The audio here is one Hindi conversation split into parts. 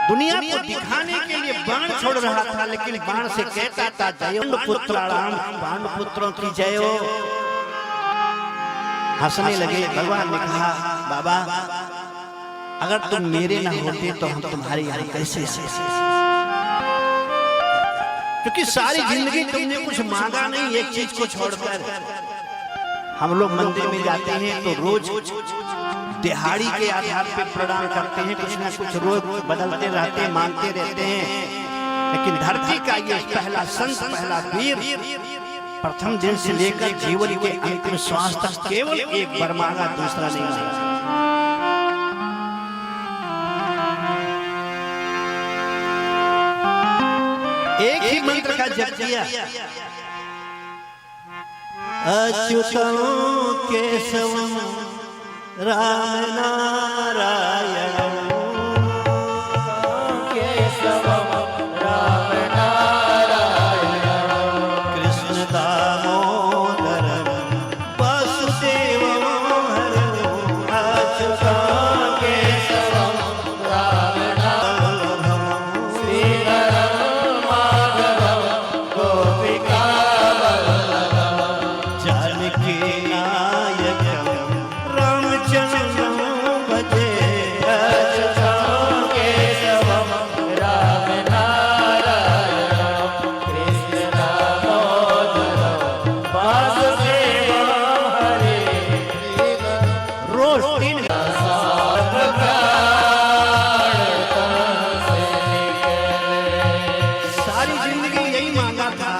दुनिया को दिखाने के लिए बाण छोड़ रहा था, लेकिन बाण से कहता था जय पुत्राणाम, पांडुपुत्रों की जय हो। हंसने लगे। भगवान ने कहा बाबा अगर तुम मेरे ना होते तो हम तुम्हारे यहाँ कैसे आते? क्योंकि सारी जिंदगी तुमने कुछ मांगा नहीं एक चीज को छोड़कर। हम लोग मंदिर में जाते हैं तो रोज दिहाड़ी के आधार पे प्रदान करते हैं, कुछ ना कुछ रोज बदलते रहते हैं, मांगते रहते हैं। लेकिन धरती का ये पहला संत, पहला वीर प्रथम दिन से लेकर जीवन के अंतिम श्वास तक केवल एक बार मांगा, दूसरा नहीं मांगा। एक ही मंत्र का जप किया, अच्युतं केशवं राम नारायण केशवं राम नारायण कृष्ण दामोदरं वासुदेवं हरं अच्युतं केशवं राम नारायण श्रीधरं माधवं गोपिका जानकी नायकं रामचंद्रं भजे अच्युतं केशवं राम नारायण कृष्ण दामोदरं वासुदेवं हरे। रोज 3 सारी जिंदगी यही मांगा था,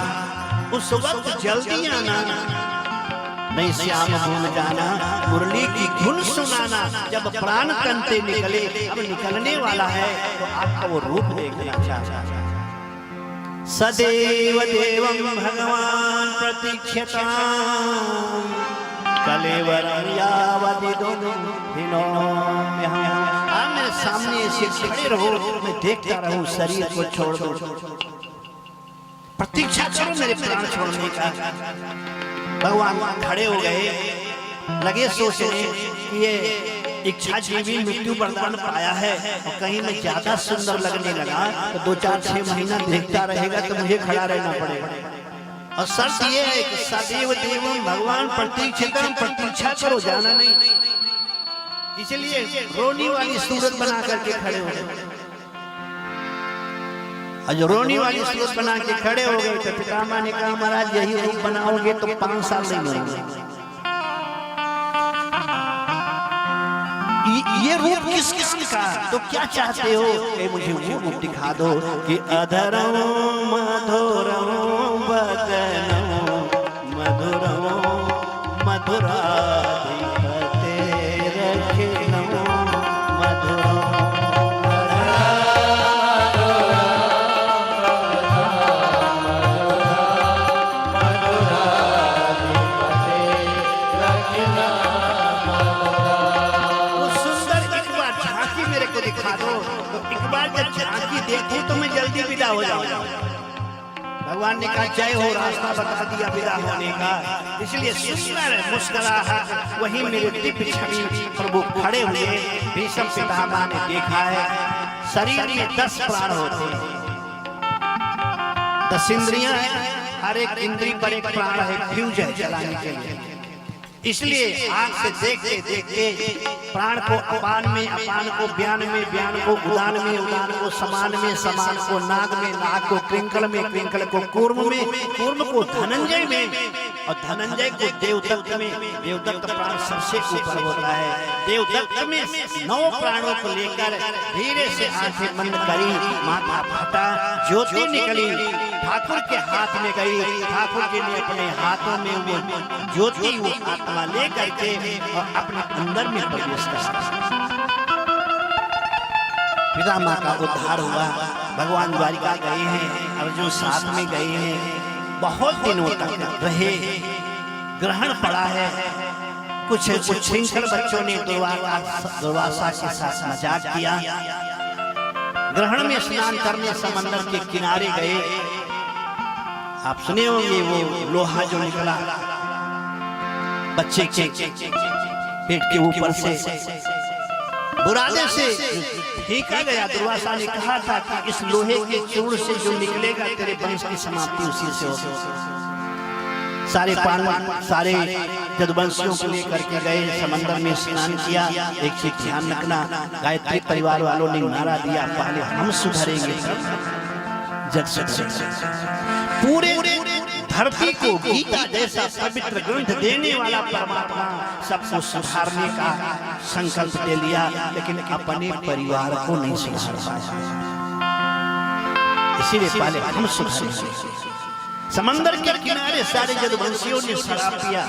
उस वक्त जल्दी आना, नहीं श्याम भूल जाना, मुरली की धुन सुनाना। जब प्राण तन से निकले, अब निकलने वाला है तो आपका वो रूप देखना चाहता। सदैव देवं भगवान प्रतीक्षताम् कलेवरं यावदिदोभिनोम्यहम्। आप मेरे सामने ऐसे खड़े रहो, मैं देखता रहूं, शरीर को छोड़ दो, प्रतीक्षा करो मेरे प्राण छोड़ने का। भगवान खड़े हो गए, लगे सोचने कि ये इच्छा जीवी मृत्यु वरदान पाया है और कहीं में ज्यादा सुंदर लगने लगा तो 2-4-6 महीना देखता रहेगा तो मुझे खड़ा रहना पड़ेगा। और शर्त ये है कि सदैव देवं भगवान प्रतीक्षितम्, प्रतीक्षा करो, जाना नहीं। इसलिए रोनी वाली सूरत बना करके खड़े हो गए। आज रोनी वाली सूरत बना के खड़े हो गए तो पितामह ने कहा महाराज यही रूप बनाओगे तो 5 साल नहीं मरेंगे। ये रूप किस किस्म का, तो क्या चाहते हो कि मुझे वो रूप दिखा दो कि अधरं मधुरं वदनं मधुरं मधुराधिपते रखिनं मधुरं देखूं तो मैं जल्दी विदा हो जाऊंगा। भगवान ने कहा जय हो, रास्ता बता दिया विदा होने का। इसलिए सुंदर मुस्कुराहट वही मेरे दिव्य छवि प्रभु खड़े हुए। भीष्म पितामह ने देखा है शरीर में 10 प्राण होते हैं, 10 इंद्रियां हैं, हर एक इंद्री पर एक प्राण है, फ्यूज है चलाने के लिए। इसलिए आंख से देखते देखते प्राण को अपान में, अपान को व्यान में, व्यान को उदान में, उदान को समान में, समान को नाग में, नाग को कृंकल में, कृंकल को कूर्म में, कूर्म को धनंजय में, और धनंजय को देवदत्त में। देवदत्त प्राण सबसे ऊपर होता है। देवदत्त में 9 प्राणों को लेकर धीरे से आंखें बंद करी, माथा फटा, ज्योति निकली, ठाकुर के हाथ में गई। ठाकुर जी ने अपने हाथों में वो ज्योति, वो आत्मा ले करके और अपने अंदर में प्रवेश कर पितामह का उद्धार हुआ। भगवान द्वारिका गए हैं, अर्जुन साथ में गए हैं, बहुत दिनों तक रहे, ग्रहण पड़ा है। कुछ श्रृंखल बच्चों ने दुर्वासा के साथ मजाक किया। ग्रहण में स्नान करने समंदर के किनारे गए। आप सुने होंगे वो लोहा जो निकला बच्चे के पेट के ऊपर से, बुरादे से फेंका गया। दुर्वासा ने कहा था कि इस लोहे के चूर्ण से जो निकलेगा तेरे वंश की समाप्ति उसी से होगी। सारे पांडव सारे यदुवंशियों को लेकर के गए, समंदर में स्नान किया। एक चीज ध्यान रखना, गायत्री परिवार वालों ने नारा दिया, पहले हम सुधरेंगे तब जग सुधरेगा। पूरे धरती को गीता जैसा पवित्र ग्रंथ देने वाला परमात्मा सबको सुधारने का संकल्प ले लिया, लेकिन अपने परिवार को नहीं सुधार पाया। इसीलिए पहले हम सुधरेंगे। समंदर के किनारे सारे यदुवंशियों ने शराब पिया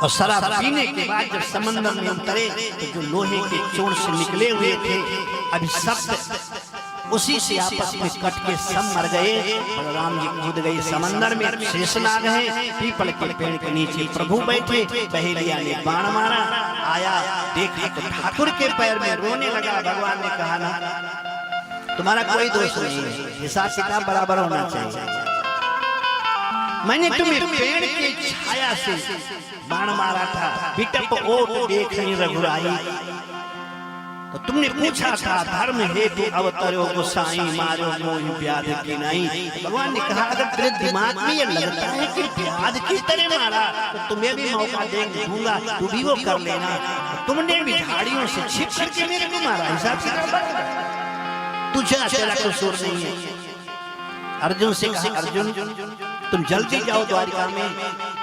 और शराब पीने के बाद जब समंदर में उतरे तो जो लोहे के चूर्ण से निकले हुए थे अभी सब उसी से आपस में कट के सब मर गए। बलराम जी कूद गए समंदर में। शेषनाग है पीपल के पेड़ के नीचे प्रभु बैठे, बहेलिया ने बाण मारा, आया देखा तो ठाकुर के पैर में रोने लगा। भगवान ने कहा ना तुम्हारा कोई दोष नहीं है, हिसाब किताब बराबर होना चाहिए। मैंने तुम्हें पेड़ के छाया से बाण मारा था, बिटप ओट देख नहीं रघुराई, तो तुमने पूछा था धर्म हेतु अवतरो गोसाई मारो मोहि व्याध की नहीं। भगवान ने कहा अगर तेरे दिमाग में ये लगता है कि व्याध की तरह मारा तो तुम्हें भी मौका दूंगा, तू भी वो कर लेना। तुमने भी झाड़ियों से छिप करके मेरे को मारा, हिसाब किताब तुझे तेरा कसूर नहीं है। अर्जुन से कहा अर्जुन तुम जल्दी जाओ द्वारिका में,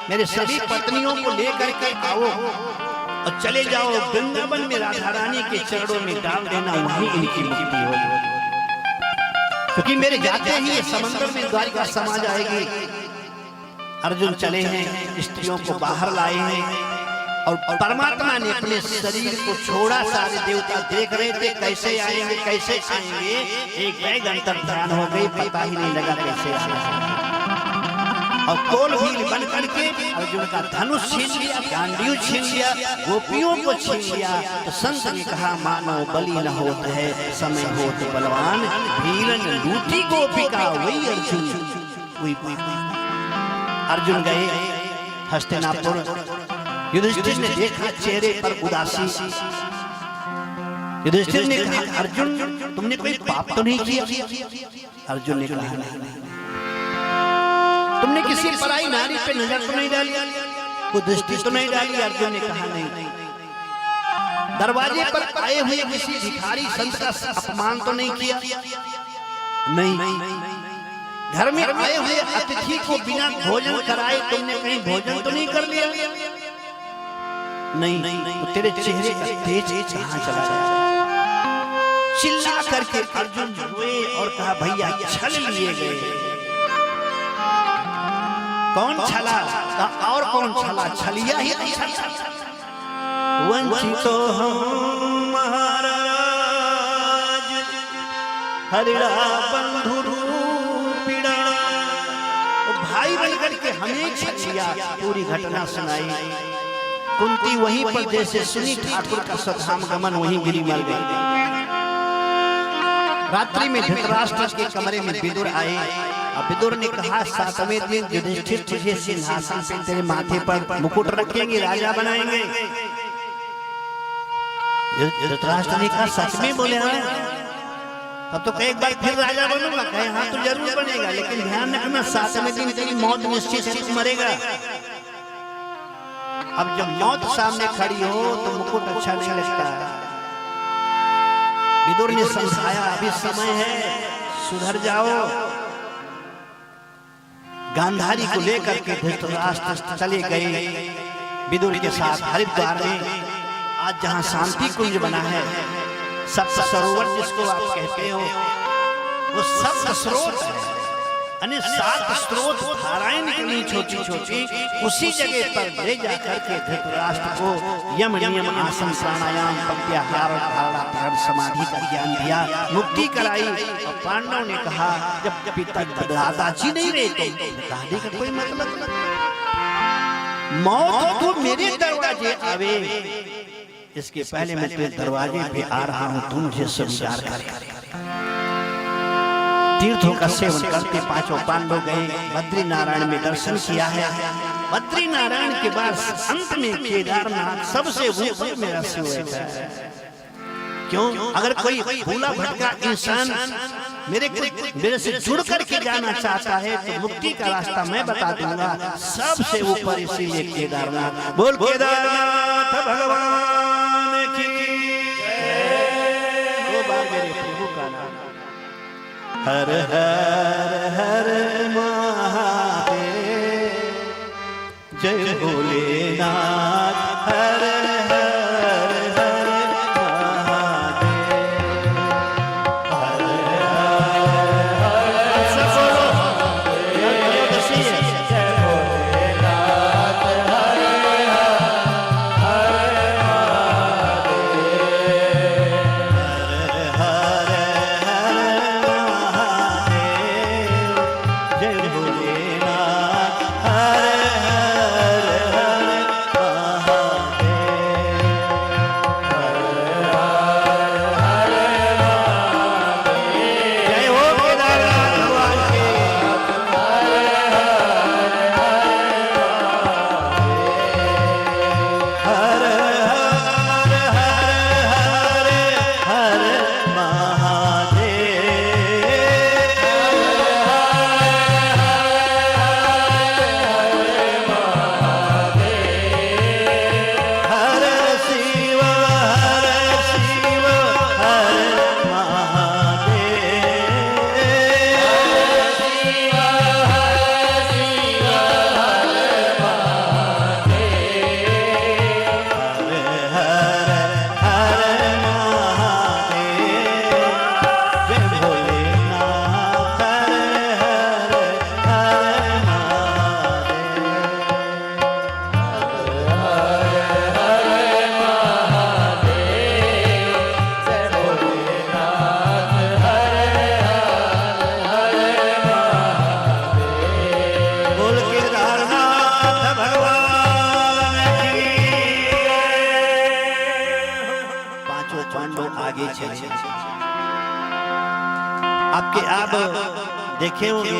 मेरे सभी पत्नियों को लेकर के आओ और चले जाओ वृंदावन में राधा रानी के चरणों में डाल देना, वहीं इनकी मुक्ति होगी। क्योंकि मेरे जाते ही ये समंदर में द्वारिका समा जाएगी। अर्जुन चले हैं, स्त्रियों को बाहर लाए हैं और परमात्मा ने अपने शरीर को छोड़ा। सारे देवता देख रहे थे कैसे आएंगे कैसे आएंगे। एक बैग अंतर ध्यान हो गई, पता ही नहीं लगा कैसे आएंगे। और कोलभील बन करके अर्जुन का धनुष छीन लिया, गांडीव छीन लिया, गोपियों को छीन लिया। तो संत ने कहा मानो बलि न होत है समय होत बलवान, भीलन लूटी गोपिका वही अर्जुन। अर्जुन गए हस्तिनापुर। युधिष्ठिर ने देखा चेहरे पर उदासी। युधिष्ठिर ने कहा अर्जुन तुमने कोई पाप तो नहीं किया? अर्जुन ने कहा नहीं। तुमने किसी पराई नारी पे नजर तो नहीं डाली, कोई दृष्टि तो नहीं डाली? अर्जुन ने कहा नहीं। दरवाजे पर आए हुए किसी भिखारी संत का अपमान तो नहीं किया? नहीं। घर में आए हुए अतिथि को बिना भोजन कराए तुमने कहीं भोजन तो नहीं कर लिया? नहीं। तो तेरे चेहरे का तेज कहां चला गया? चिल्ला करके अर्जुन रोए और कहा भैया छल लिए गए। कौन छला? और कौन छला? छलिया ही वंचितो हम महाराज हरिड़ा बंधु रूपिड़ा। भाई बनकर के हमें छलिया। पूरी घटना सुनाई। कुंती वहीं पर जैसे सुनी ठाकुर का स्वधाम गमन वहीं गिरी मर गई। रात्रि में धृतराष्ट्र के कमरे में विदुर आए और विदुर ने कहा 7वें दिन युधिष्ठिर तुझे सिंहासन पे तेरे माथे पर मुकुट रखेंगे, राजा बनाएंगे। धृतराष्ट्र ने कहा सच में बोले हाँ? तब तो कई बार फिर राजा बनूंगा। कहे हाँ तो जरूर बनेगा, लेकिन ध्यान रखना 7वें दिन तेरी मौत निश्चित है, तू मरेगा। अब जब मौत सामने खड़ी हो तो मुकुट अच्छा नहीं लगता। विदुर ने समझाया अभी समय है, सुधर जाओ। गांधारी को लेकर के धृतराष्ट्र चले गए विदुर के साथ हरिद्वार में। आज जहां शांति कुंज बना है, सप्त सरोवर जिसको आप कहते हो, वो सप्त स्रोत है। 7 स्रोत धाराएं निकली छोटी छोटी। उसी जगह पर ले जाकर के धृतराष्ट्र को यम नियम आसन प्राणायाम प्रत्याहार धारणा ध्यान समाधि का ज्ञान दिया, मुक्ति कराई। और पांडव ने कहा जब पिता दादाजी नहीं रहे तो दादी का कोई मतलब नहीं। मौत तो मेरे दरवाजे आवे, इसके पहले मैं तेरे दरवाजे पे आ रहा हूं, तू मुझे स्वीकार कर। तीर्थों का सेवन करते 5 पांडव गए, बद्री नारायण में दर्शन किया है। बद्री नारायण के बाद अंत में केदारनाथ सबसे ऊपर मेरा शिव बैठा है। क्यों? अगर कोई भूला भटका इंसान मेरे से जुड़ करके जाना चाहता है तो मुक्ति का रास्ता मैं बता दूंगा, सबसे ऊपर इसीलिए केदारनाथ। बोल केदारनाथ भगवान की जय। दो बार मेरे प्रभु का नाम। हर हर हर महादेव, जय भोलेनाथ। हर आपके आप देखे होंगे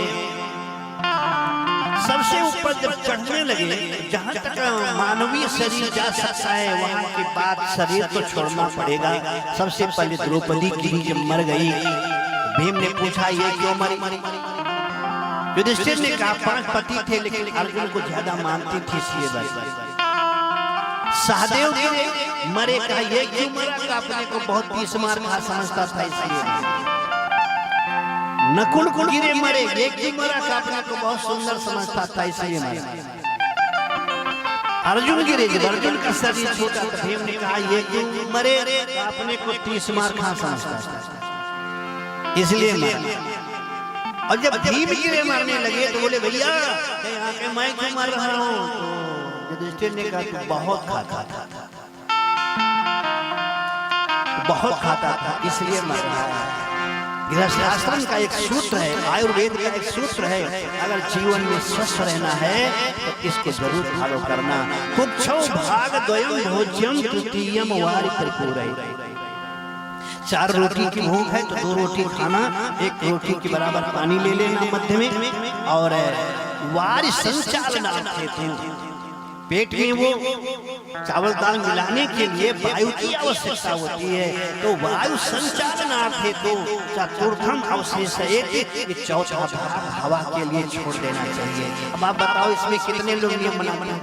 सबसे ऊपर जब चढ़ने लगे, जहाँ तक मानवीय शरीर जा सकता है वहाँ के बाद शरीर तो छोड़ना पड़ेगा। सबसे पहले द्रौपदी की जब मर गई, भीम ने पूछा ये क्यों मरी? युधिष्ठिर ने कहा 5 पति थे लेकिन अर्जुन को ज्यादा मानती थी इसलिए बस। सहदेव के मरे, कहा ये क्यों मरा? का अपने को बहुत 30 मार खा समझता था इसलिए। नकुल गिरे मरे, ये क्यों मरा? का अपने को बहुत सुंदर समझता था इसलिए मरा। अर्जुन गिरे, जब अर्जुन का शरीर छोटा था, भीम ने कहा ये क्यों मरे? अपने को 30 मार खा समझता था इसलिए मरा। और जब भीम गिरे मरने लगे तो बोले भैया मैं क्यों मर रहा हूँ? तो युधिष्ठिर ने कहा तू बहुत खाता था, बहुत खाता था इसलिए मर रहा है। गृहस्थ आश्रम का एक सूत्र है, आयुर्वेद का एक सूत्र है, अगर जीवन में स्वस्थ रहना है तो इसको जरूर फॉलो करना। कुक्षौ भाग द्वयम भोज्यम तृतीयम वारि त्रिपुरै। 4 रोटी की भूख है तो 2 रोटी खाना, 1 रोटी के बराबर पानी ले लेना मध्य में, और वारि संचालन पेट में वो चावल दाल मिलाने के लिए वायु की आवश्यकता होती है, तो वायु संचालनार्थे तो चतुर्थम अवशेष ये चौथा भाग हवा के लिए छोड़ देना चाहिए। अब आप बताओ इसमें कितने लोग नियम बनाते हैं?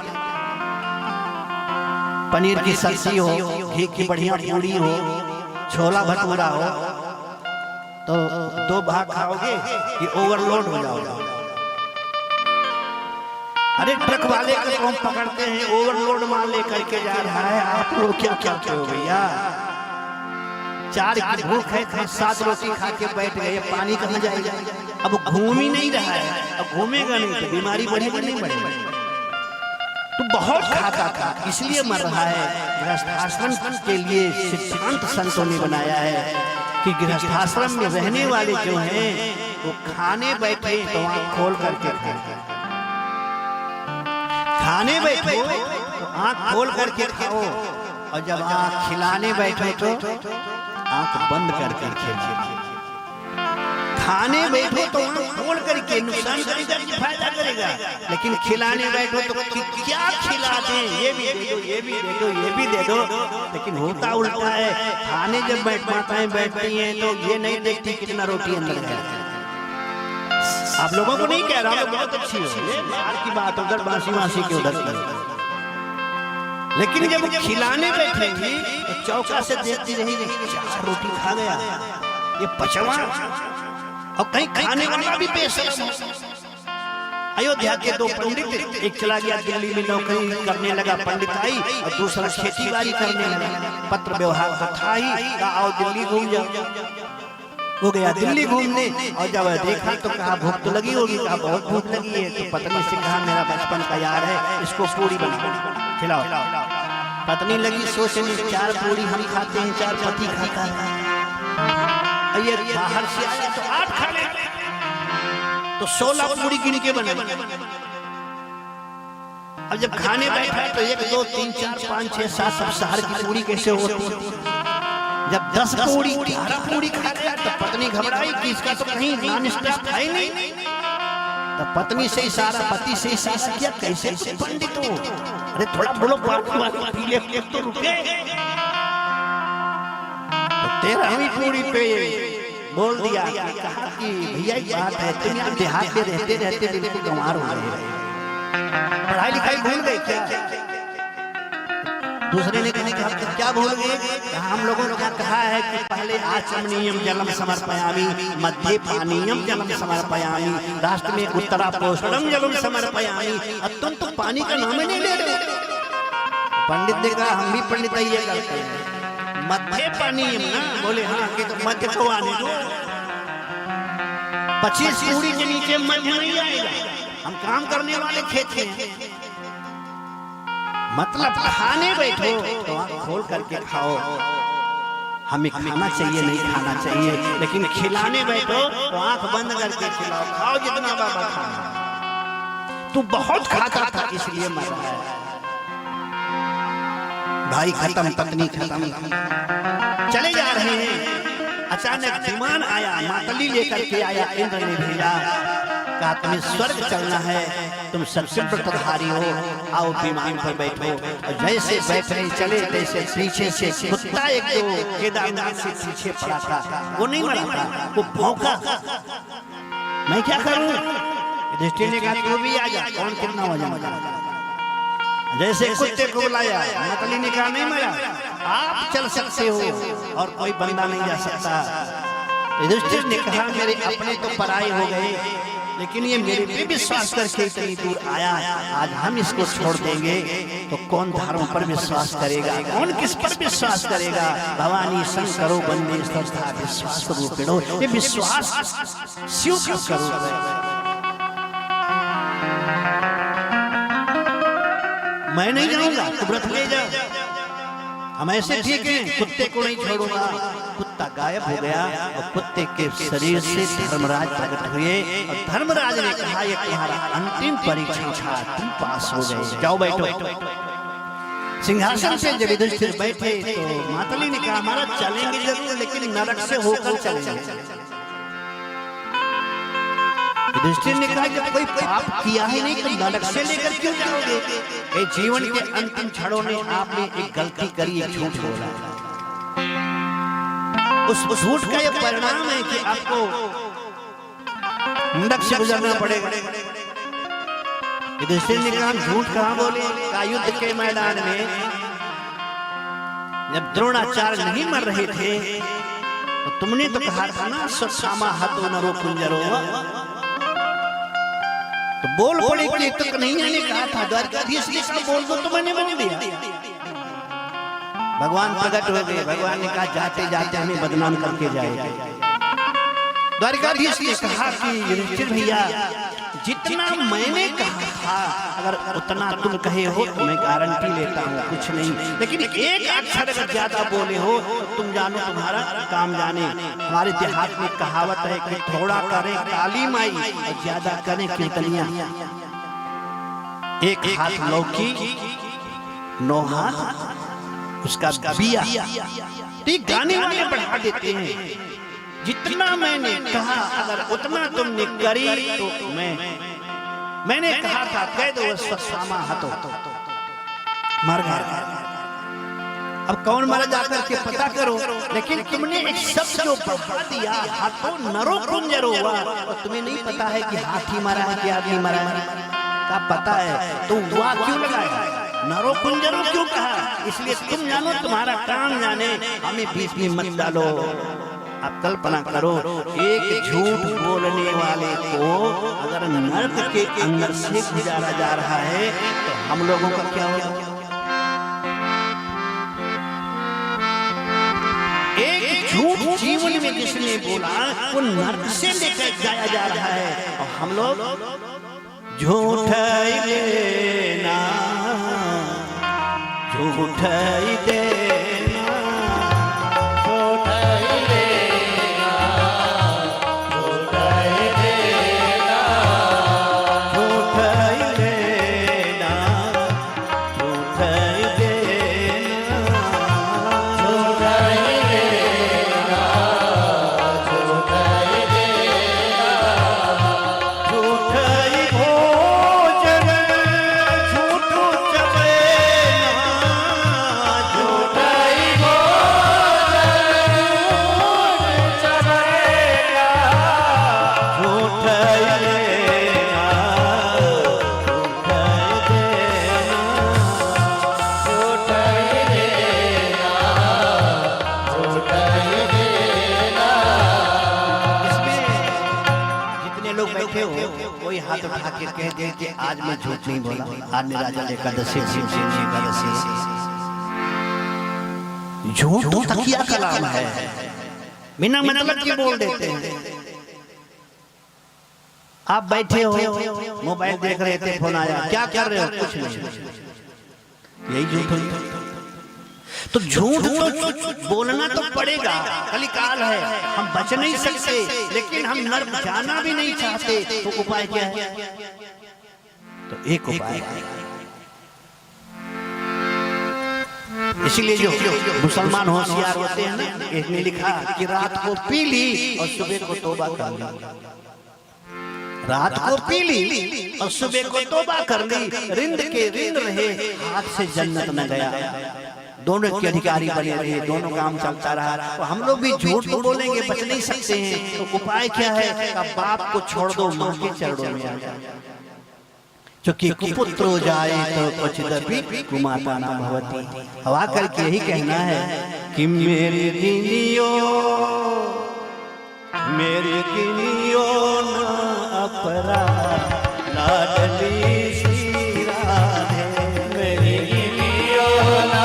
पनीर की सब्जी हो, घी की बढ़िया पूरी हो, छोला भटूरा हो, तो 2 भाग खाओगे कि ओवरलोड हो जाओगे। अरे ट्रक वाले को हम पकड़ते हैं, ओवरलोड माल लेकर के जा रहा है, आप लोग क्या क्या हो भैया? 4 की भूख है, 7 रोटी खा के बैठ गए, पानी कहाँ जाएगा? अब घूम ही नहीं रहा है, अब घूमेगा नहीं तो बीमारी बढ़ेगी नहीं बढ़ेगी। तो बहुत खाता था इसलिए मर रहा है। गृहस्थाश्रम के लिए सिद्धांत संतों ने बनाया है कि गृहस्थाश्रम में रहने वाले जो हैं वो खाने बैठे तो आँख खोल करके खाए, खाने बैठो तो आँख खोल करके खाओ, और जब आँख खिलाने बैठो तो आँख बंद करके खाओ। खाने बैठो तो खोल करके नुकसान करेगा कि फायदा करेगा, लेकिन खिलाने बैठो तो क्या खिला दें, ये भी दे दो, ये भी दे दो, ये भी दे दो। लेकिन होता उल्टा है, खाने जब माताएं बैठती हैं तो ये नहीं देखती कितना रोटी अंदर है। आप लोगों को नहीं कह रहा हूँ, बहुत अच्छी हो बाहर की बात, उधर बांसी के उधर की, लेकिन जब खिलाने बैठेंगी तो चौका से देखती रहेगी, 4 रोटी खा गया, ये पचवा, और कहीं खाने वाला भी बेशर्म। अयोध्या के 2 पंडित, एक चला गया दिल्ली में नौकरी करने लगा पंडिताई, और दूसरा खेती बाड़ी करने लगा। पत्र व्यवहार तो था ही, कहा आओ दिल्ली घूम जाओ। वो गया दिल्ली घूमने, और जब देखा तो कहा भूख तो लगी होगी, कहा बहुत भूख लगी है। तो पत्नी से कहा मेरा बचपन का यार है, इसको पूरी बना खिलाओ। पत्नी लगी सोचने, 4 पूरी हम खाते हैं, 4 पति खाता है, ये बाहर से आया तो 8 खा ले, तो 16 पूरी गिन के बने। अब जब खाने बैठा तो 1 2 3 4 5 6 7 सब शहर की पूरी कैसे होती। जब 10 पूरी 11 पूरी खा गया तो पत्नी घबराई कि इसका तो कहीं नॉन स्टॉप है नहीं। तो पत्नी से इशारा, पति से इशारा किया, कैसे पंडित हो, अरे थोड़ा बोलो, पीले तो रुके। 13वीं पूरी पे बोल दिया, कहा कि भैया एक बात है, तुम यहाँ देहात में रहते रहते बिल्कुल गंवार हो गए, पढ़ाई लिखाई भूल गए क्या? दूसरे ने कहा क्या भूल गए? हम लोगों ने कहा है कि पहले आचमनीयम जलम समर्पयामि, मध्ये पानीयम जलम समर्पयामि, राष्ट्र में उत्तरा पोषणम जलम समर्पयामि, और तुम तो पानी का नाम ही नहीं ले रहे। पंडित ने कहा हम भी पंडित ये करते हैं, मध्य पानीयम ना, बोले हाँ कि तो मध्य को आने दो, 25 पूरी के नीचे मध्य नहीं आएगा, हम काम करने वाले खेत हैं। मतलब खाने बैठो तो आँख खोल करके खाओ, हमें खाना चाहिए नहीं खाना चाहिए, लेकिन खिलाने बैठो तो आँख बंद करके खिलाओ, खाओ जितना बाबा खाना। तू बहुत खाता था इसलिए मर रहा है। भाई खत्म, पत्नी खत्म, चले जा रहे हैं। अचानक विमान आया, मातली लेकर के आया, इंद्र ने भेजा, कहा तुम्हें स्वर्ग चलना है, तुम सबसे व्रतधारी हो, आओ विमान पर बैठो। और जैसे बैठने चले तैसे पीछे से कुत्ता एक जो केदारनाथ से पीछे पड़ा था, वो नहीं मरा था, वो भौंका। मैं क्या करूं? युधिष्ठिर ने कहा तू भी आ जा, कौन कितना वजन का। जैसे कुत्ते को बुलाया, मतली ने कहा नहीं मरा, आप चल सकते हो और कोई बंदा नहीं जा सकता। युधिष्ठिर ने कहा मेरे अपने तो पराये हो गए, लेकिन ये मेरे पे विश्वास करके इतनी दूर आया, आज हम इसको छोड़ देंगे तो कौन धर्म पर विश्वास करेगा, कौन किस पर विश्वास करेगा। भवानी शंकरो बंदे संस्था विश्वास रूपिणो, ये विश्वास शिव का स्वरूप है। मैं नहीं जाऊंगा, तू व्रत ले जा, हम ऐसे ठीक हैं, कुत्ते को नहीं छोड़ूंगा। कुत्ता गायब हो गया और कुत्ते के शरीर से धर्मराज प्रकट हुए, और धर्मराज ने कहा ये तुम्हारा अंतिम परीक्षा था, तुम पास हो गए, जाओ बैठो। सिंहासन से जब युधिष्ठिर बैठे तो मातली ने कहा हमारा चलेंगे जरूर, लेकिन नरक से होकर चलेंगे। युधिष्ठिर ने कहा जब कोई पाप किया है नहीं तो नरक से लेकर क्यों जाओगे? ये जीवन के अंतिम क्षणों में आपने एक गलती करी, एक झूठ बोला, उस झूठ का ये परिणाम है कि आपको नरक से गुजरना पड़ेगा। युधिष्ठिर ने कहा झूठ कहाँ बोले? का युद्ध के मैदान में जब द्रोणाचार्य नहीं मर रहे थे तो तुमने तो कहा था ना स्वक्षामा हतो नरो कुंजरो, तो बोल पड़े कि तो नहीं मैंने कहा था, द्वारकाधीश ने कहा बोल दो तो मैंने बोल दिया। भगवान प्रकट हो गए, भगवान ने कहा जाते जाते हमें बदनाम करके जाएगा। द्वारकाधीश ने कहा कि युधिष्ठिर भैया जितना मैंने कहा था अगर उतना तुम कहे हो तो मैं गारंटी लेता हूँ कुछ नहीं, लेकिन एक अक्षर अगर ज्यादा बोले हो तो तुम जानो तुम्हारा काम जाने। हमारे देहात में कहावत है कि थोड़ा करें काली माई और ज्यादा करें कीर्तनिया। एक हाथ लौकी 9 हाथ उसका बिया, गाने वाले बढ़ा देते हैं। जितना मैंने कहा अगर उतना तुमने करी तो मैंने कहा था कैद वस्वामा हतो मर गया। अब कौन मरा जाकर के पता करो, लेकिन तुमने एक शब्द जो बढ़ा दिया हाथों नरो कुंजरो हुआ, और तुम्हें नहीं पता है कि हाथी मरा है कि आदमी मरा है, क्या पता है तो हुआ क्यों लगाया, नरो कुंजरो क्यों कहा, इसलिए तुम जानो तुम्हारा काम जाने, हमें बीच में मत डालो। आप कल्पना करो एक झूठ बोलने वाले को अगर नर्क के अंदर से गुजारा जा रहा है तो हम लोगों का क्या होगा। एक झूठ जीवन में जिसने बोला वो नर्क से लेकर जाया जा रहा है, और हम लोग झूठ देना झूठ देना कहते हैं कि आज मैं झूठ नहीं बोला, आज निराजन एकादशी एकादशी। झूठ तो तकिया कलाम है, बिना मतलब के बोल देते हैं। आप बैठे हो मोबाइल देख रहे थे, फोन आया, क्या कर रहे हो, कुछ नहीं, यही झूठ है। तो झूठ तो बोलना तो पड़ेगा, कलिकाल है, हम बच नहीं सकते, लेकिन हम नर्क जाना भी नहीं चाहते, तो उपाय क्या है। तो एक उपाय है, इसलिए जो मुसलमान होशियार होते हैं ना, एक ने लिखा कि रात को पी ली और सुबह को तौबा कर ली, रात को पी ली और सुबह को तौबा कर ली, रिंद के रिंद रहे, हाथ से जन्नत न गया, दोनों के अधिकारी बने रहे, दोनों काम चलता रहा। तो हम लोग भी झूठ तो बोलेंगे, बच नहीं सकते हैं, तो उपाय क्या है, अब बाप को छोड़ दो, माँ के चरणों में आ जाओ, क्योंकि कुपुत्र हो जाए तो क्वचिदपि कुमाता न भवति। हवा करके यही कहना है कि मेरी दिनियो न अपरा लाडली श्री राधे, मेरी दिनियो न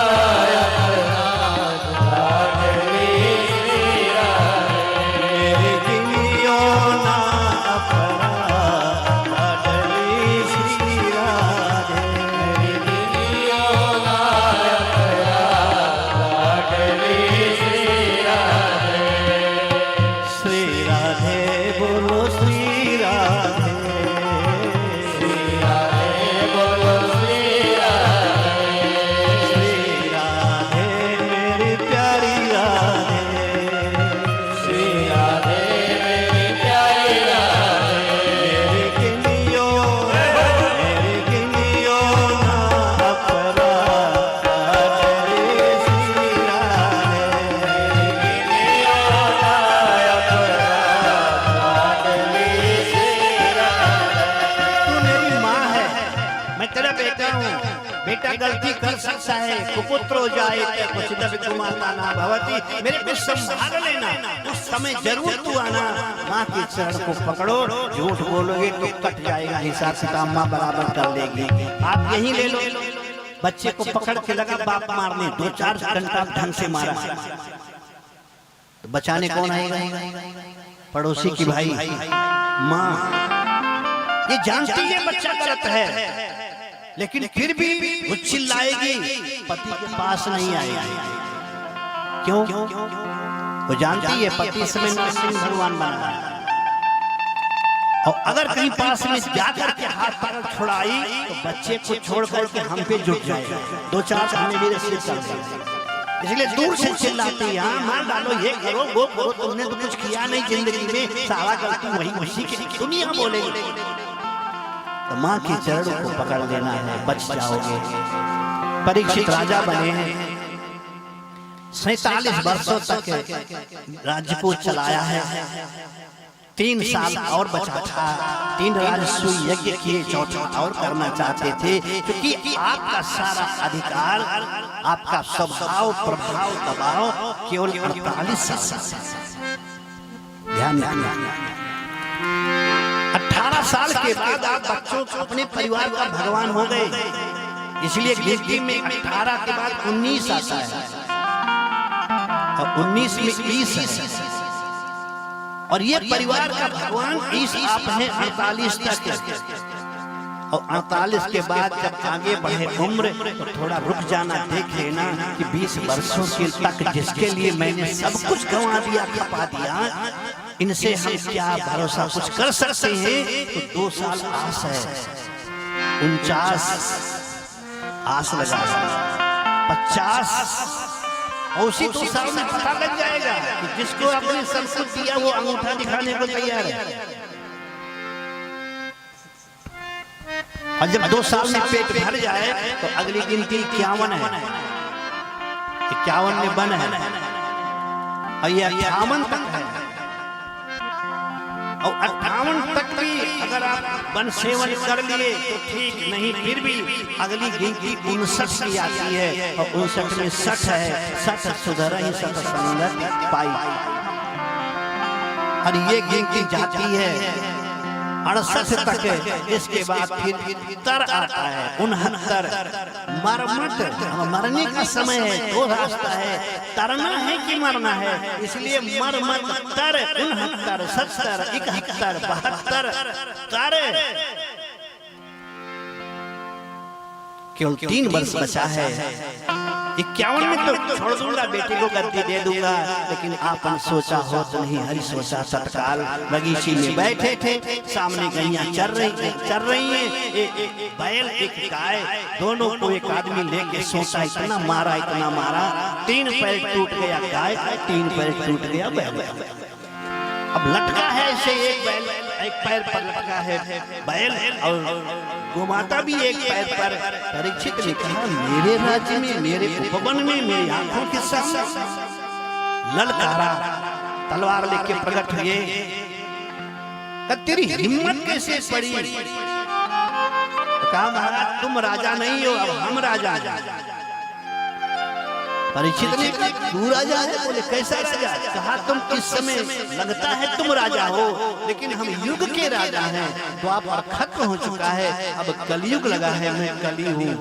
गलती कर सकता है, कुपुत्र हो जाए क्वचिदपि कुमाता न भवति, मेरे को संभाल लेना, उस समय जरूर तू आना, माँ के चरण को पकड़ो, झूठ बोलोगे तो कट जाएगा हिसाब किताब, माँ बराबर कर लेगी। आप यही ले लो, बच्चे को पकड़ के लगा बाप मारने, 2-4 घंटा ढंग से मारा, तो बचाने कौन आएगा, पड़ोसी की भाई माँ, ये जानती है बच्चा गलत है, लेकिन फिर भी वो चिल्लाएगी, पति के पास नहीं आएगी, क्यों, वो जानती है पति समय नरसिंह भगवान बना है, और अगर कहीं पास में जाकर के हाथ पकड़ छुड़ाई तो बच्चे को छोड़ करके हम पे जुट जाएगा, 2-4 हमें भी रसीद कर देगा। इसलिए दूर से चिल्लाते हैं, हाँ मार डालो, ये करो वो करो, तुमने तो कुछ किया नहीं जिंदगी में, सारा गलती वही उसी की दुनिया बोलेगी। तो माँ के चरणों को पकड़ लेना है, बच जाओगे। परीक्षित राजा बने हैं, 47 वर्षों तक राज्य को चलाया है। 3 साल और बचा था, 3 राजसूय यज्ञ किए, चौथा और करना चाहते थे, क्योंकि आपका सारा अधिकार, आपका स्वभाव, प्रभाव, दबाव केवल 48 साल। ध्यान रखना, 18 साल के बाद आप बच्चों को अपने परिवार का भगवान हो गए। इसलिए गिनती में 18 के बाद 19 आता है और 19 में 20 है, और ये परिवार का भगवान 20 आप हैं 48 तक। और 48 के बाद जब आगे बढ़े उम्र तो थोड़ा रुक जाना, देख लेना कि 20 वर्षों के तक जिसके लिए मैंने सब कुछ गंवा दिया, खपा दिया, इनसे हम क्या भरोसा कुछ कर सकते हैं। तो 2 साल आस है, 49 आस लगा, 50 और उसी 2 साल में पता लग जाएगा कि जिसको आपने सब कुछ दिया वो अंगूठा दिखाने को तैयार है। और जब 2 साल में पेट भर जाए तो अगली गिनती 51 है, 51 में बन है, और ये 58 तक है। और 58 तक भी अगर आप वन सेवन कर लिए तो ठीक, नहीं फिर भी अगली गिनती 59 की आती है, और 59 में 60 है, 60 सुधर ही 60 संगत पाई। और ये गिनती जाती है 68 तक। इसके बाद फिर तर आता है 69, मरमत, मरने का समय है, 2 रास्ता है, तरना है कि मरना है। इसलिए मरमत, तर, 69, 70, 71, 72 तर। केवल 3 वर्ष बचा है। 51 में तो छोड़ दूंगा, बेटे को गद्दी दे दूंगा, लेकिन आपन सोचा हो तो नहीं, हरि सोचा तत्काल। बगीचे में बैठे थे, सामने गैया चर रही हैं, एक बैल एक गाय, दोनों को एक आदमी लेके सोचा, इतना मारा 3 पैर टूट गया गाय का, 3 पैर टूट गया बैल। अब लटका है ऐसे एक बैल, एक पैर पर लटका है बैल, और गोमाता भी एक पैर पर। परीक्षित ने कहा, मेरे राज्य में, मेरे उपवन में, मेरी आंखों के सामने ललकारा, तलवार लेके प्रकट हुए। तेरी हिम्मत कैसे पड़ी? कहा, महाराज तुम राजा नहीं हो, अब हम राजा हैं। परीक्षित ने कहा, तू राजा है? बोले, कैसा राजा? कहा, तुम इस समय लगता है तुम राजा हो, लेकिन हम युग के राजा हैं, तो आप खत्म हो चुका है, अब कलयुग लगा है, मैं कली हूँ।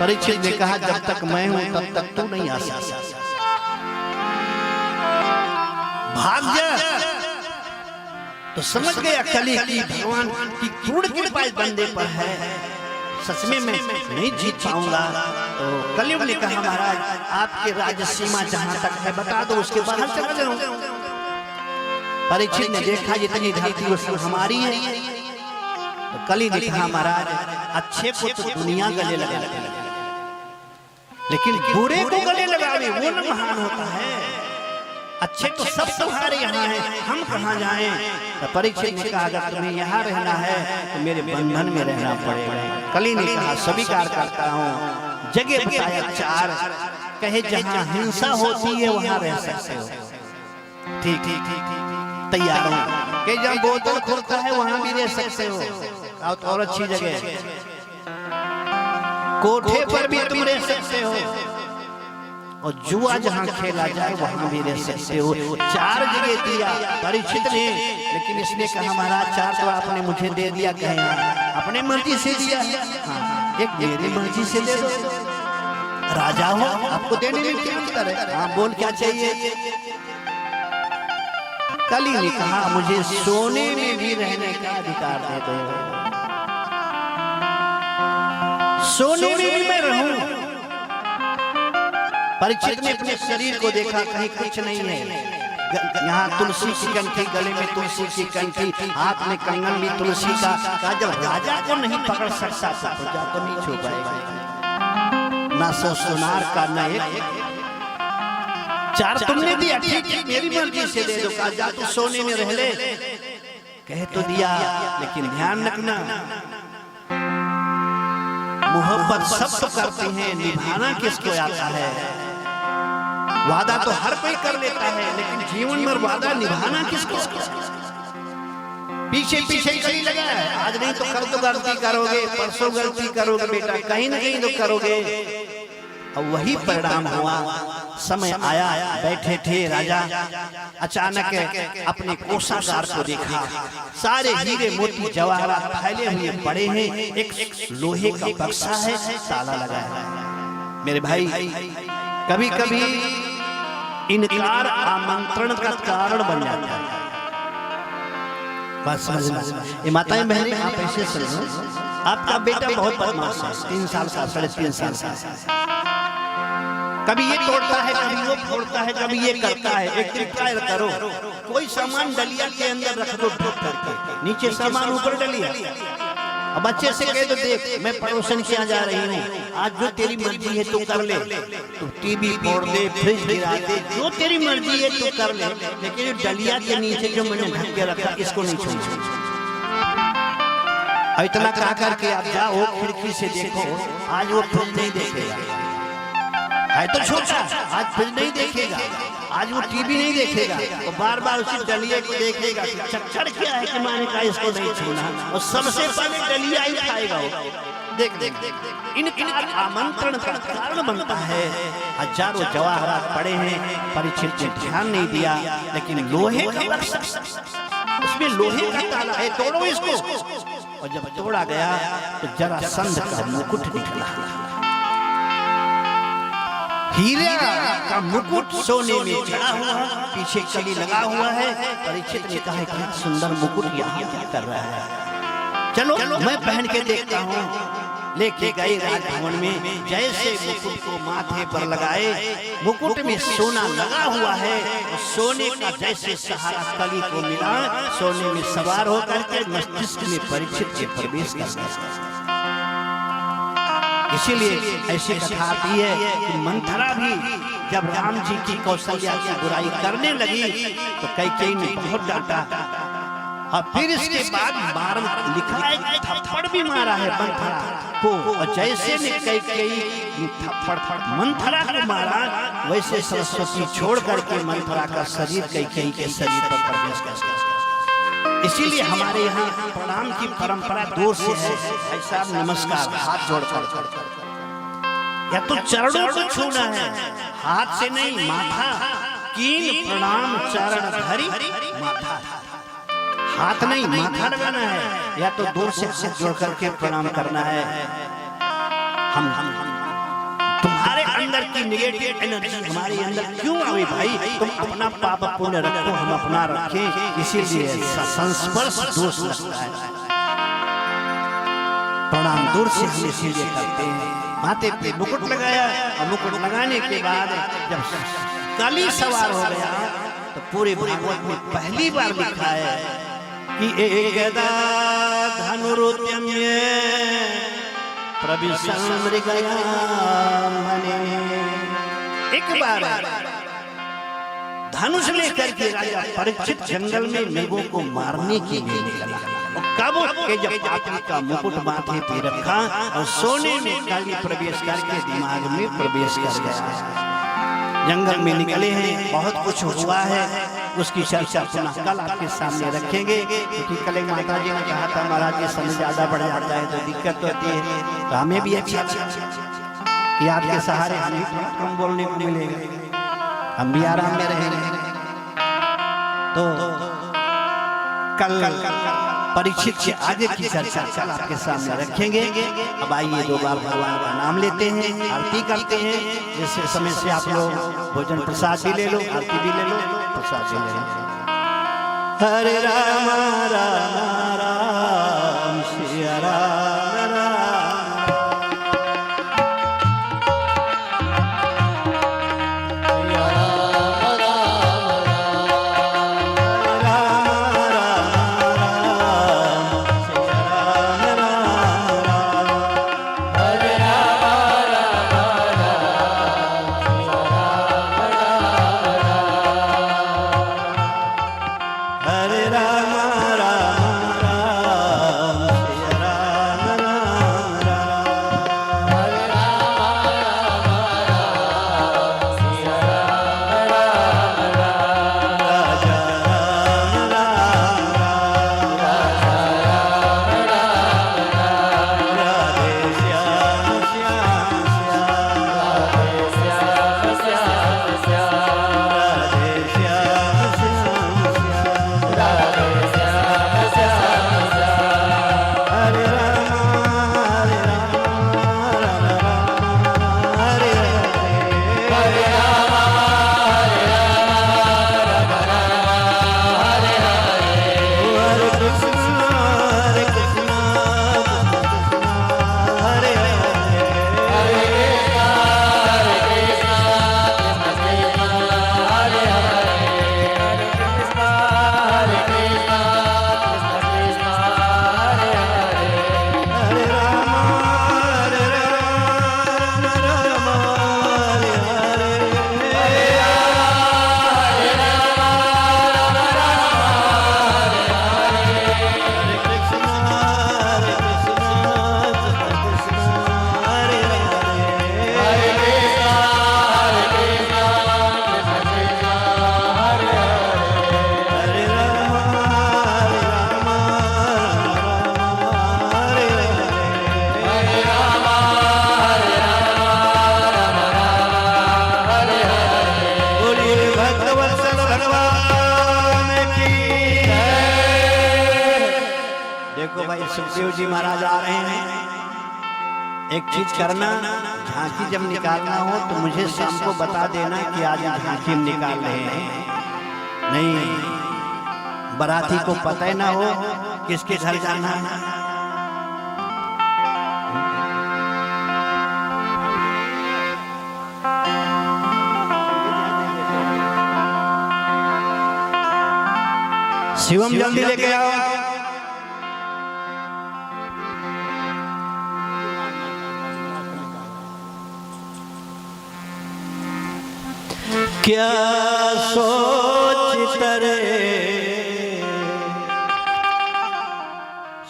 परीक्षित ने कहा, जब तक मैं हूँ तब तक तू नहीं आ सकता, भाग जा। तो समझ गया कली की भगवान की पूर्ण कृपा इस बंदे पर है, सच में मैं नहीं जीत पाऊंगा। तो कलयुग ने कहा, महाराज आपके राज्य सीमा जहां तक है बता दो, उसके बाहर चला जाऊं। परीक्षित ने देखा जितनी धरती उसकी हमारी है। तो कली ने कहा, महाराज अच्छे को तो दुनिया गले लगा, लेकिन बुरे को गले लगावे वो न महान होता है। अच्छे तो सब तुम्हारे यहाँ हैं, हम कहाँ जाएं? तो परीक्षित ने कहा, अगर तुम्हें यहाँ रहना है तो मेरे बंधन में रहना पड़ेगा। कली ने कहा, स्वीकार करता हूँ। जगह बताया 4, कहे जहाँ हिंसा होती है वहाँ रह सकते हो। ठीक, तैयार हूँ। कहे जहाँ बोतल खोलता है वहाँ भी रह सकते हो, और अच्छी जगह। कोठे पर भी तुम रह सकते हो, और जुआ जहाँ खेला जाए वहां भी रह सकते हो। 4 जगह दिया परीक्षित ने, लेकिन इसने कहा, महाराज 4 तो आपने मुझे दे दिया, कहे अपने मर्जी से दिया, हाँ, एक मेरी मर्जी से दे दो। राजा हो, आपको देने में क्या अंतर है? हाँ, बोल क्या चाहिए? कली ने कहा, मुझे सोने में भी रहने का अधिकार दे दो, सोने में भी मैं रहूं। परीक्षित ने अपने शरीर को देखा, कहीं कुछ नहीं है। यहाँ तुलसी की कंठी, गले में तुलसी की कंठी, हाथ में कंगन भी तुलसी का। कहा, जब राजा को नहीं पकड़ सकता प्रजा तो नहीं छू पाएगा। ना सो सुनार का, न एक चार तुमने दिया, ठीक है मेरी मर्जी से दे दो। कहा जा तू सोने में रह ले, कह तो दिया लेकिन ध्यान रखना मोहब्बत सब तो करते हैं, निभाना किसको आता है। वादा तो हर कोई कर लेता है लेकिन जीवन में वादा निभाना किसको। पीछे पीछे कहीं लगा है, आज नहीं तो कल तो गलती करोगे, परसों गलती करोगे बेटा, कहीं ना कहीं तो करोगे। और वही परिणाम हुआ। समय आया, बैठे थे राजा, अचानक अपने कोषागार को देखा, सारे हीरे मोती जवाहरात फैले हुए पड़े हैं, एक लोहे का बक्सा है, ताला लगा है। मेरे भाई कभी कभी इनकार आमंत्रण का कारण बन जाता है। बस समझना ये माताएं बहनें, आप ऐसे समझो, आपका बेटा बहुत बदमाश है, 3 साल का, 3.5 साल का, कभी ये तोड़ता है, कभी वो फोड़ता है, कभी ये करता है। एक दिन ट्राई करो, कोई सामान डलिया के अंदर रख दो ठोक करके, नीचे सामान ऊपर डलिया। अब बच्चे से कह दो देख मैं पड़ोसन के यहाँ जा रही हूँ, आज जो तेरी मर्जी है तू कर ले, तू टीवी फोड़ दे, फ्रिज गिरा दे, जो तेरी मर्जी है तू कर ले, लेकिन डलिया के नीचे जो मैंने ढक के रखा इसको नहीं छोड़। इतना कहा करके आप जाओ खिड़की से देखो, आज वो फ्रिज नहीं देखेगा, है तो छोटा, आज फ्रिज नहीं देखेगा, आज वो टीवी नहीं देखेगा, वो बार बार उसी डलिया को देखेगा। चक्कर क्या है कि मैंने कहा इसको नहीं छूना, और सबसे पहले डलिया ही खाएगा वो। देख देख देख इनकार आमंत्रण का कारण बनता है। हजारों जवाहरात पड़े हैं, परीक्षित ने ध्यान नहीं दिया, लेकिन लोहे का बक्सा, उसमें लोहे का ताला है, तोड़ो इसको। और जब तोड़ा गया तो जरासंध का मुकुट निकला, हीरे का मुकुट सोने में जड़ा हुआ, पीछे कली लगा हुआ है। परीक्षित ने कहा कि सुंदर मुकुट यहाँ क्या कर रहा है, चलो मैं पहन के देखता हूँ। लेके गए राजभवन में, जैसे मुकुट को माथे पर लगाए, मुकुट में सोना लगा हुआ है, सोने का जैसे सहारा कली को मिला, सोने में सवार होकर के मस्तिष्क में परीक्षित के प्रवेश कर गया। इसीलिए ऐसी कथा आती है कि मंथरा भी जब राम जी की कौशल्या की बुराई करने लगी तो कैकेयी ने बहुत डांटा, और फिर इसके बाद मार लिखा है थप्पड़ भी मारा है मंथरा को। और जैसे ने कैकेयी थप्पड़ मंथरा को मारा, वैसे सरस्वती छोड़ करके मंथरा का शरीर कैकेयी के शरीर पर प्रवेश कर गया। इसीलिए हमारे यहाँ प्रणाम की परंपरा दूर से है। भाई साहब नमस्कार, हाथ जोड़कर, या तो चरणों को छूना है, हाथ से नहीं, माथा कीन प्रणाम चरण धरी माथा, हाथ नहीं माथा लगाना है, या तो दूर से हाथ जोड़ करके प्रणाम करना है। हम तुम्हारे अंदर की नेगेटिव एनर्जी हमारे अंदर क्यों आवे भाई, तुम अपना पाप पुण्य रखो, हम अपना रखें, इसीलिए संस्पर्श दोष लगता है। प्रणाम दूर से हम इसीलिए करते हैं। माथे पे मुकुट लगाया, और मुकुट लगाने के बाद जब कली सवार हो गया तो पूरे भागवत में पहली बार लिखा है कि एकदा धनुरुद्यम्य प्रविशन् मृगया मने। एक बार धनुष लेकर के राजा परीक्षित जंगल में मृगों को मारने के लिए निकला। कब के जब पापी का मुकुट माथे पे रखा और सोने में कली प्रवेश करके दिमाग में प्रवेश कर गया। जंगल में निकले हैं, बहुत कुछ हुआ है, उसकी चर्चा पुनः कल आपके सामने रखेंगे, क्योंकि कल माता जी ने कहा था महाराज जी समय ज्यादा बढ़ जाता है तो दिक्कत होती है, तो हमें भी अच्छा कि आपके सहारे हमें कम बोलने को मिलेगा, हम भी आराम में रहेंगे। तो कल परीक्षित के आगे की चर्चा कल आपके सामने रखेंगे। अब आइए 2 बार भगवान का नाम लेते हैं, आरती करते हैं। जिस समय से आप लोग भोजन प्रसाद भी ले लो, आरती भी ले लो, प्रसाद भी ले लो। हरे राम राम राम सिया राम। भाई सुखदेव जी महाराज आ रहे हैं। एक चीज करना, झांकी जब निकालना हो तो मुझे शाम को बता देना कि आज झांकी हम निकाल रहे हैं। नहीं बाराती को पता ही ना हो किसके घर जाना है। शिवम जल्दी लेके आओ। क्या सोच तरे,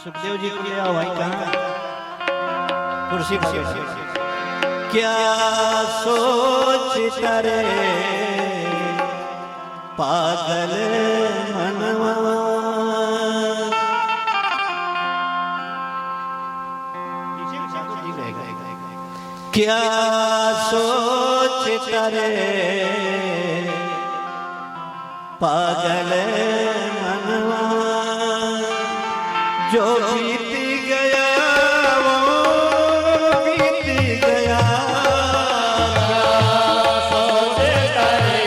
सुखदेव जी को ले आओ भाई, कहाँ कुर्सी पर बैठो। क्या सोच तरे पागल मनवा, क्या सोच करे पागल मनवा, जो बीत गया वो बीत गया। सोच करे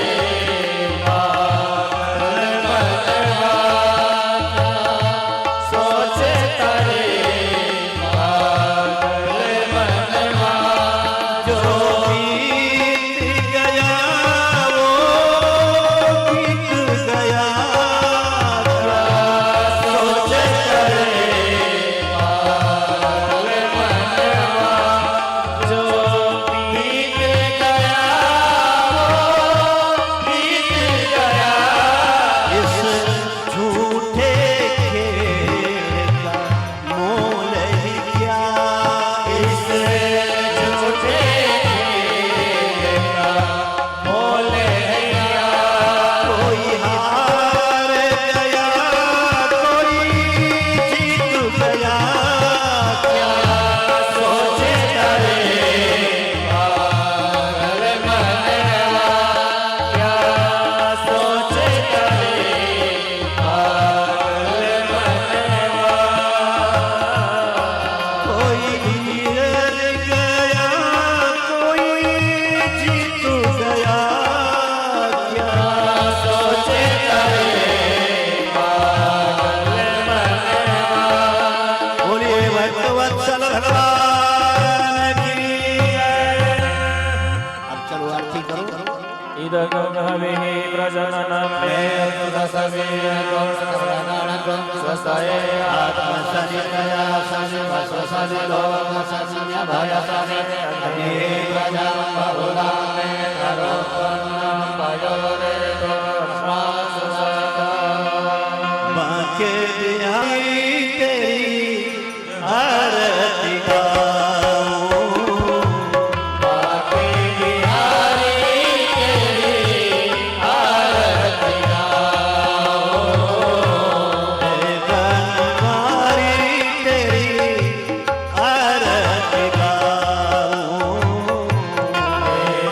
पागल मनवा, सोच करे पागल मनवा, जो बीत गया वो बीत गया। सोच करे पागल मनवा, जो बीत गया वो बीत गया। इस झूठे खेल का मोल ही क्या, इस झूठे खेल का मोल है क्या। कोई हार गया कोई जीत गया, क्या सोच करे पागल मनवा, क्या सोच करे पागल मनवा। कोई हार गया कोई जीत गया, क्या सोच करे पागल मनवा। बोलिए भक्तवत्सल भगवान की जय। अब चलो आरती करो। इदगंहविः प्रजननं मे सुदसवीर्योऽसकलनानकं स्वस्ताये आत्मसनितया सन्निभयसने अग्ने प्रजां बहुलां मे करोत्पन्नं पयोरेतो अस्मासु सतम्। बांके बिहारी तेरी आरती गाऊं, बांके बिहारी तेरी आरती गाऊं। बनवारी तेरी आरती गाऊं।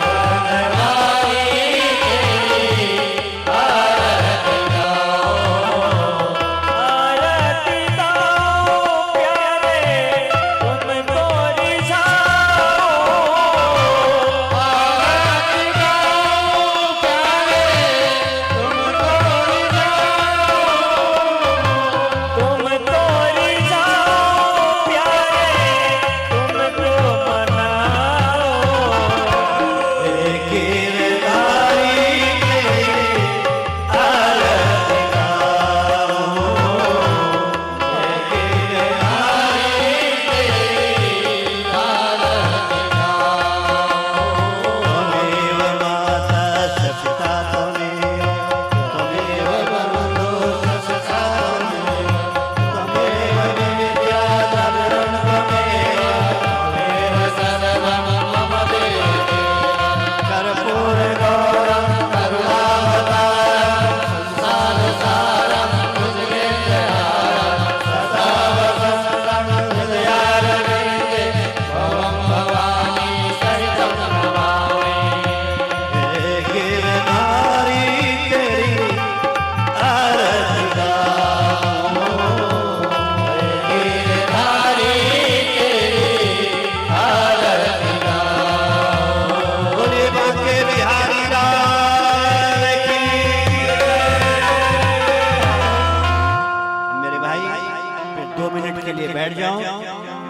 बनवारी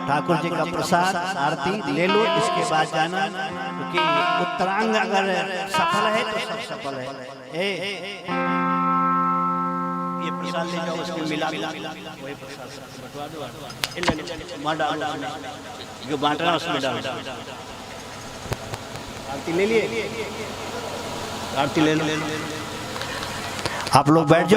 ठाकुर जी का प्रसाद आरती ले लो, इसके बाद जाना, क्योंकि उत्तरांग अगर सफल है तो सब सफल है। ये प्रसाद ले जाओ, उसमें मिला वही प्रसाद बंटवा दो, मार डालो उसमें, जो बांटना उसमें डालो। आरती ले लिए, आरती ले लो, आप लोग बैठ जाओ।